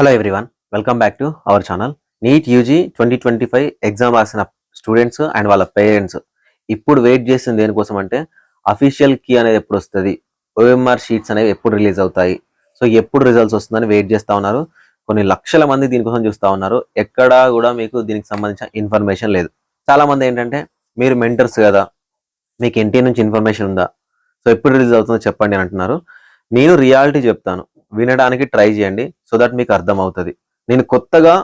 Hello everyone, welcome back to our channel. NEET UG 2025 exam రాసిన students and వాళ్ళ parents ఇప్పుడు wait చేస్తుంది దేనికోసం అంటే అఫీషియల్ కీ అనేది ఎప్పుడు వస్తుంది, ఓఎంఆర్ షీట్స్ అనేవి ఎప్పుడు రిలీజ్ అవుతాయి, సో ఎప్పుడు రిజల్ట్స్ వస్తుందని వెయిట్ చేస్తూ ఉన్నారు. కొన్ని లక్షల మంది దీనికోసం చూస్తూ ఉన్నారు. ఎక్కడా కూడా మీకు దీనికి సంబంధించిన ఇన్ఫర్మేషన్ లేదు. చాలా మంది ఏంటంటే మీరు మెంటర్స్ కదా, మీకు ఎన్టీ నుంచి ఇన్ఫర్మేషన్ ఉందా, సో ఎప్పుడు రిలీజ్ అవుతుందో చెప్పండి అని అంటున్నారు. నేను రియాలిటీ చెప్తాను, వినడానికి ట్రై చేయండి సో దట్ మీకు అర్థం అవుతుంది. నేను కొత్తగా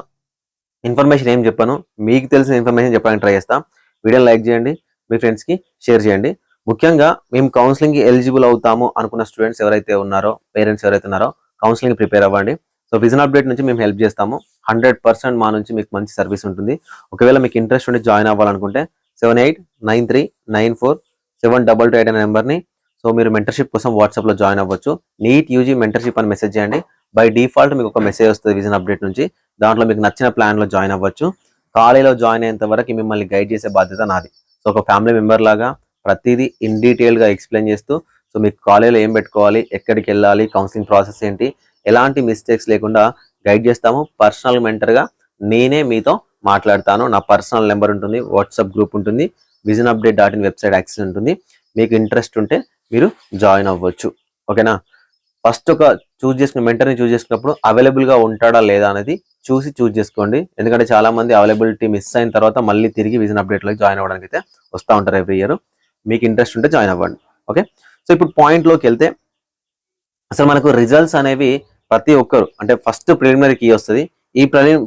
ఇన్ఫర్మేషన్ ఏం చెప్పాను, మీకు తెలిసిన ఇన్ఫర్మేషన్ చెప్పడానికి ట్రై చేస్తాను. వీడియోని లైక్ చేయండి, మీ ఫ్రెండ్స్కి షేర్ చేయండి. ముఖ్యంగా మేము కౌన్సిలింగ్కి ఎలిజిబుల్ అవుతాము అనుకున్న స్టూడెంట్స్ ఎవరైతే ఉన్నారో, పేరెంట్స్ ఎవరైతే ఉన్నారో కౌన్సిలింగ్ ప్రిపేర్ అవ్వండి. సో విజన్ అప్డేట్ నుంచి మేము హెల్ప్ చేస్తాము. 100% మా నుంచి మీకు మంచి సర్వీస్ ఉంటుంది. ఒకవేళ మీకు ఇంట్రెస్ట్ ఉండి జాయిన్ అవ్వాలనుకుంటే 7893947228 అనే నెంబర్ని, సో మీరు మెంటర్షిప్ కోసం వాట్సాప్లో జాయిన్ అవ్వచ్చు. నీట్ యూజీ మెంటర్షిప్ అని మెసేజ్ చేయండి. బై డిఫాల్ట్ మీకు ఒక మెసేజ్ వస్తుంది విజన్ అప్డేట్ నుంచి. దాంట్లో మీకు నచ్చిన ప్లాన్లో జాయిన్ అవ్వచ్చు. కాలేజీలో జాయిన్ అయ్యేంత వరకు మిమ్మల్ని గైడ్ చేసే బాధ్యత నాది. సో ఒక ఫ్యామిలీ మెంబర్ లాగా ప్రతిదీ ఇన్ డీటెయిల్గా ఎక్స్ప్లెయిన్ చేస్తూ, సో మీకు కాలేజీలో ఏం పెట్టుకోవాలి, ఎక్కడికి వెళ్ళాలి, కౌన్సిలింగ్ ప్రాసెస్ ఏంటి, ఎలాంటి మిస్టేక్స్ లేకుండా గైడ్ చేస్తాము. పర్సనల్ మెంటర్గా నేనే మీతో మాట్లాడతాను. నా పర్సనల్ నెంబర్ ఉంటుంది, వాట్సాప్ గ్రూప్ ఉంటుంది, vision update .in website access ఉంటుంది. మీకు ఇంట్రెస్ట్ ఉంటే మీరు జాయిన్ అవ్వచ్చు. ఓకేనా? ఫస్ట్ ఒక మెంటర్ని చూస్ చేసుకున్నప్పుడు అవైలబుల్గా ఉంటాడా లేదా అనేది చూస్ చేసుకోండి. ఎందుకంటే చాలా మంది అవైలబిలిటీ మిస్ అయిన తర్వాత మళ్ళీ తిరిగి విజన్ అప్డేట్లోకి జాయిన్ అవ్వడానికి అయితే వస్తూ ఉంటారు ఎవ్రీ ఇయర్. మీకు ఇంట్రెస్ట్ ఉంటే జాయిన్ అవ్వండి. ఓకే, సో ఇప్పుడు పాయింట్లోకి వెళ్తే అసలు మనకు రిజల్ట్స్ అనేవి ప్రతి ఒక్కరు అంటే ఫస్ట్ ప్రిలిమినరీ కీ వస్తుంది. ఈ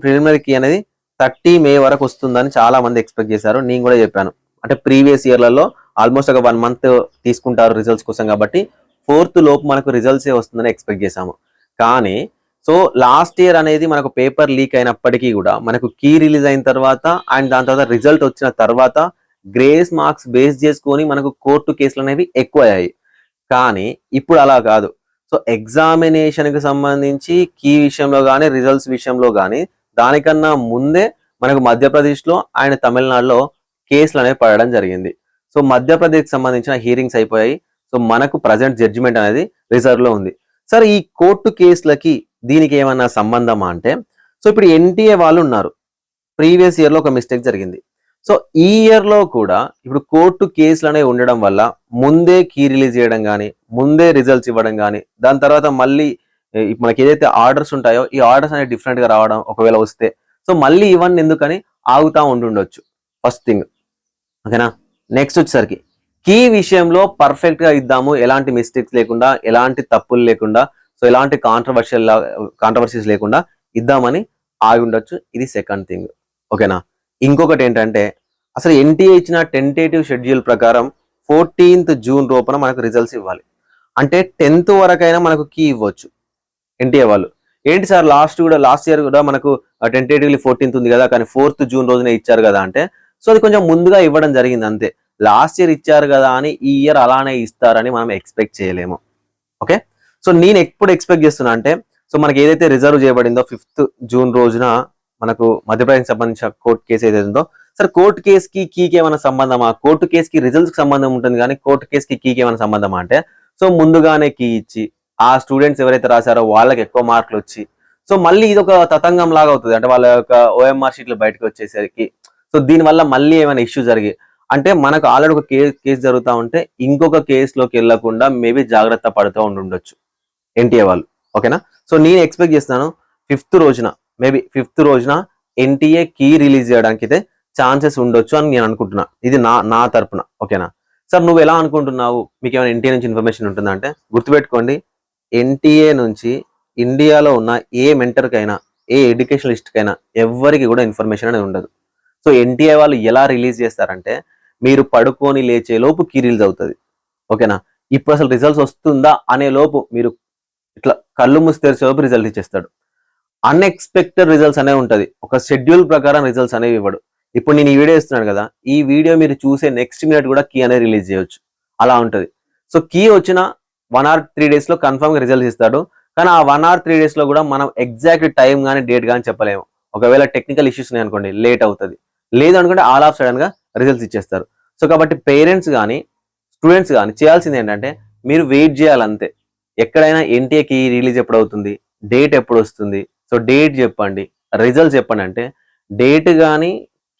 ప్రిలిమినరీ కీ అనేది 30 మే వరకు వస్తుందని చాలా మంది ఎక్స్పెక్ట్ చేశారు. నేను కూడా చెప్పాను, అంటే ప్రీవియస్ ఇయర్లలో ఆల్మోస్ట్ ఒక 1 మంత్ తీసుకుంటారు రిజల్ట్స్ కోసం, కాబట్టి 4th లోపు మనకు రిజల్ట్సే వస్తుందని ఎక్స్పెక్ట్ చేశాము. కానీ సో లాస్ట్ ఇయర్ అనేది మనకు పేపర్ లీక్ అయినప్పటికీ కూడా మనకు కీ రిలీజ్ అయిన తర్వాత అండ్ దాని తర్వాత రిజల్ట్ వచ్చిన తర్వాత గ్రేస్ మార్క్స్ బేస్ చేసుకొని మనకు కోర్టు కేసులు అనేవి ఎక్కువ అయ్యాయి. కానీ ఇప్పుడు అలా కాదు. సో ఎగ్జామినేషన్కి సంబంధించి కీ విషయంలో కానీ రిజల్ట్స్ విషయంలో కానీ దానికన్నా ముందే మనకు మధ్యప్రదేశ్లో అండ్ తమిళనాడులో కేసులు అనేవి పడడం జరిగింది. సో మధ్యప్రదేశ్కి సంబంధించిన హీరింగ్స్ అయిపోయాయి. సో మనకు ప్రజెంట్ జడ్జిమెంట్ అనేది రిజర్వ్ లో ఉంది. సరే, ఈ కోర్టు కేసులకి దీనికి ఏమన్నా సంబంధమా అంటే, సో ఇప్పుడు ఎన్టీఏ వాళ్ళు ఉన్నారు, ప్రీవియస్ ఇయర్ లో ఒక మిస్టేక్ జరిగింది. సో ఈ ఇయర్ లో కూడా ఇప్పుడు కోర్టు కేసులు అనేవి ఉండడం వల్ల ముందే కీ రిలీజ్ చేయడం కానీ, ముందే రిజల్ట్స్ ఇవ్వడం కానీ, దాని తర్వాత మళ్ళీ మనకి ఏదైతే ఆర్డర్స్ ఉంటాయో ఈ ఆర్డర్స్ అనేవి డిఫరెంట్ గా రావడం ఒకవేళ వస్తే, సో మళ్ళీ ఇవన్నీ ఎందుకని ఆగుతా ఉండుండొచ్చు. First thing. ఓకేనా? నెక్స్ట్ వచ్చేసరికి కీ విషయంలో పర్ఫెక్ట్ గా ఇద్దాము, ఎలాంటి మిస్టేక్స్ లేకుండా, ఎలాంటి తప్పులు లేకుండా, సో ఎలాంటి కాంట్రవర్సీస్ లేకుండా ఇద్దామని ఆగి ఉండొచ్చు. ఇది సెకండ్ థింగ్. ఓకేనా? ఇంకొకటి ఏంటంటే అసలు ఎన్టీఏ ఇచ్చిన టెంటేటివ్ షెడ్యూల్ ప్రకారం 14th జూన్ లోపల మనకు రిజల్ట్స్ ఇవ్వాలి. అంటే 10th వరకైనా మనకు కీ ఇవ్వచ్చు ఎన్టీఏ వాళ్ళు. ఏంటి సార్ లాస్ట్ ఇయర్ కూడా మనకు టెంటేటివ్లీ 14th ఉంది కదా, కానీ 4th జూన్ రోజునే ఇచ్చారు కదా అంటే, సో అది కొంచెం ముందుగా ఇవ్వడం జరిగింది అంతే. లాస్ట్ ఇయర్ ఇచ్చారు కదా అని ఈ ఇయర్ అలానే ఇస్తారని మనం ఎక్స్పెక్ట్ చేయలేము. ఓకే, సో నేను ఎప్పుడు ఎక్స్పెక్ట్ చేస్తున్నా అంటే, సో మనకి ఏదైతే రిజర్వ్ చేయబడిందో 5th జూన్ రోజున మనకు మధ్యప్రదేశ్కి సంబంధించిన కోర్టు కేసు ఏదైతే ఉందో, సరే కోర్టు కేసుకి కీకి ఏమైనా సంబంధమా, కోర్టు కేసుకి రిజల్ట్స్కి సంబంధం ఉంటుంది కానీ కోర్టు కేసుకి కీకి ఏమైనా సంబంధమా అంటే, సో ముందుగానే కీ ఇచ్చి ఆ స్టూడెంట్స్ ఎవరైతే రాశారో వాళ్ళకి ఎక్కువ మార్కులు వచ్చి, సో మళ్ళీ ఇది ఒక తతంగం లాగా అవుతుంది. అంటే వాళ్ళ యొక్క ఓఎంఆర్ షీట్లు బయటకు వచ్చేసరికి, సో దీనివల్ల మళ్ళీ ఏమైనా ఇష్యూ జరిగి అంటే మనకు ఆల్రెడీ ఒక కేసు జరుగుతూ ఉంటే ఇంకొక కేసులోకి వెళ్లకుండా మేబీ జాగ్రత్త పడుతూ ఉండొచ్చు ఎన్టీఏ వాళ్ళు. ఓకేనా? సో నేను ఎక్స్పెక్ట్ చేస్తున్నాను 5th రోజున ఎన్టీఏ కీ రిలీజ్ చేయడానికి అయితే ఛాన్సెస్ ఉండొచ్చు అని నేను అనుకుంటున్నా. ఇది నా తరపున. ఓకేనా? సార్ నువ్వు ఎలా అనుకుంటున్నావు, మీకు ఏమైనా ఎన్టీఏ నుంచి ఇన్ఫర్మేషన్ ఉంటుందా అంటే, గుర్తుపెట్టుకోండి, ఎన్టీఏ నుంచి ఇండియాలో ఉన్న ఏ మెంటర్కైనా, ఏ ఎడ్యుకేషనలిస్ట్కైనా ఎవ్వరికి కూడా ఇన్ఫర్మేషన్ అనేది ఉండదు. సో ఎన్టీఏ వాళ్ళు ఎలా రిలీజ్ చేస్తారంటే, మీరు పడుకొని లేచే లోపు కీ రిలీజ్ అవుతుంది. ఓకేనా? ఇప్పుడు అసలు రిజల్ట్స్ వస్తుందా అనే లోపు మీరు ఇట్లా కళ్ళు మూసి తెరిచే లోపు రిజల్ట్ ఇచ్చేస్తాడు. అన్ఎక్స్పెక్టెడ్ రిజల్ట్స్ అనేవి ఉంటుంది. ఒక షెడ్యూల్ ప్రకారం రిజల్ట్స్ అనేవి ఇవ్వడు. ఇప్పుడు నేను ఈ వీడియో ఇస్తున్నాను కదా, ఈ వీడియో మీరు చూసే నెక్స్ట్ మినిట్ కూడా కీ అనేది రిలీజ్ చేయొచ్చు. అలా ఉంటుంది. సో కీ వచ్చిన 1 or 3 days లో కన్ఫర్మ్ గా రిజల్ట్స్ ఇస్తాడు. కానీ ఆ 1 or 3 days లో కూడా మనం ఎగ్జాక్ట్ టైం కానీ డేట్ కానీ చెప్పలేము. ఒకవేళ టెక్నికల్ ఇష్యూస్ ఉన్నాయి అనుకోండి, లేట్ అవుతుంది. లేదు అనుకుంటే ఆల్ ఆఫ్ సడన్ గా రిజల్ట్స్ ఇచ్చేస్తారు. సో కాబట్టి పేరెంట్స్ కానీ స్టూడెంట్స్ కానీ చేయాల్సింది ఏంటంటే, మీరు వెయిట్ చేయాలంతే. ఎక్కడైనా ఎన్టీఏ కీ రిలీజ్ ఎప్పుడు అవుతుంది, డేట్ ఎప్పుడు వస్తుంది, సో డేట్ చెప్పండి, రిజల్ట్స్ చెప్పండి అంటే డేట్ కానీ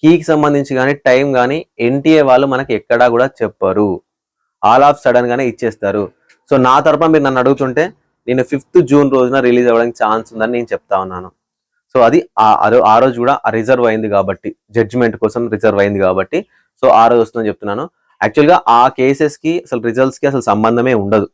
కీకి సంబంధించి కానీ టైం కానీ ఎన్టీఏ వాళ్ళు మనకి ఎక్కడా కూడా చెప్పరు, ఆల్ ఆఫ్ సడన్ గానే ఇచ్చేస్తారు. సో నా తరపున మీరు నన్ను అడుగుతుంటే నేను 5th జూన్ రోజున రిలీజ్ అవ్వడానికి ఛాన్స్ ఉందని నేను చెప్తా ఉన్నాను. సో అది ఆ రోజు కూడా రిజర్వ్ అయింది కాబట్టి, జడ్జిమెంట్ కోసం రిజర్వ్ అయింది కాబట్టి సో ఆ రోజు వస్తుందని చెప్తున్నాను. యాక్చువల్గా ఆ కేసెస్ కి అసలు రిజల్ట్స్ కి అసలు సంబంధమే ఉండదు,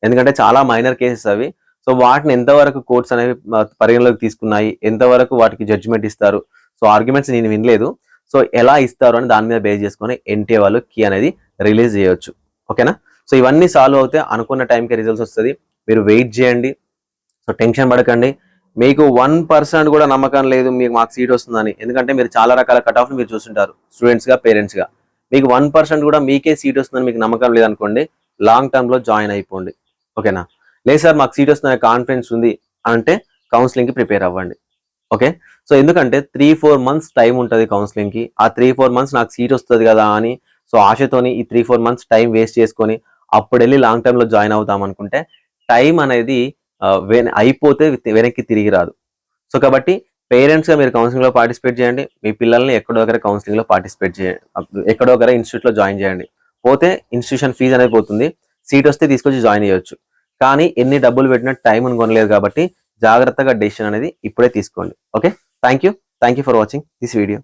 ఎందుకంటే చాలా మైనర్ కేసెస్ అవి. సో వాటిని ఎంతవరకు కోర్ట్స్ అనేవి పరిగణలోకి తీసుకున్నాయి, ఎంతవరకు వాటికి జడ్జిమెంట్ ఇస్తారు, సో ఆర్గ్యుమెంట్స్ నేను వినలేదు. సో ఎలా ఇస్తారు అని దాని మీద బేస్ చేసుకొని ఎన్టీఏ వాళ్ళు కీ అనేది రిలీజ్ చేయొచ్చు. ఓకేనా? సో ఇవన్నీ సాల్వ్ అవుతే అనుకున్న టైంకి రిజల్ట్స్ వస్తుంది. మీరు వెయిట్ చేయండి. సో టెన్షన్ పడకండి. మీకు 1% కూడా నమ్మకం లేదు మీకు మాకు సీట్ వస్తుందని, ఎందుకంటే మీరు చాలా రకాల కట్ ఆఫ్లు మీరు చూస్తుంటారు స్టూడెంట్స్గా, పేరెంట్స్గా. మీకు 1% కూడా మీకే సీట్ వస్తుందని మీకు నమ్మకం లేదనుకోండి, లాంగ్ టర్మ్లో జాయిన్ అయిపోండి. ఓకేనా? లేదు సార్ మాకు సీట్ వస్తుందనే కాన్ఫిడెన్స్ ఉంది అంటే కౌన్సిలింగ్కి ప్రిపేర్ అవ్వండి. ఓకే? సో ఎందుకంటే 3-4 మంత్స్ టైం ఉంటుంది కౌన్సిలింగ్కి. ఆ 3-4 మంత్స్ నాకు సీట్ వస్తుంది కదా అని సో ఆశతోని ఈ 3-4 మంత్స్ టైం వేస్ట్ చేసుకొని అప్పుడు వెళ్ళి లాంగ్ టర్మ్లో జాయిన్ అవుతాం అనుకుంటే టైం అనేది అయిపోతే వెనక్కి తిరిగి రాదు. సో కాబట్టి పేరెంట్స్గా మీరు కౌన్సిలింగ్లో పార్టిసిపేట్ చేయండి. మీ పిల్లల్ని ఎక్కడో దగ్గర కౌన్సిలింగ్లో పార్టిసిపేట్ చేయండి, ఎక్కడో దగ్గర ఇన్స్టిట్యూట్లో జాయిన్ చేయండి. పోతే ఇన్స్టిట్యూషన్ ఫీజు అనేది పోతుంది, సీట్ వస్తే తీసుకొచ్చి జాయిన్ చేయొచ్చు. కానీ ఎన్ని డబ్బులు పెట్టినా టైం కొనలేదు కాబట్టి జాగ్రత్తగా డెసిషన్ అనేది ఇప్పుడే తీసుకోండి. Okay? Thank you for watching this video.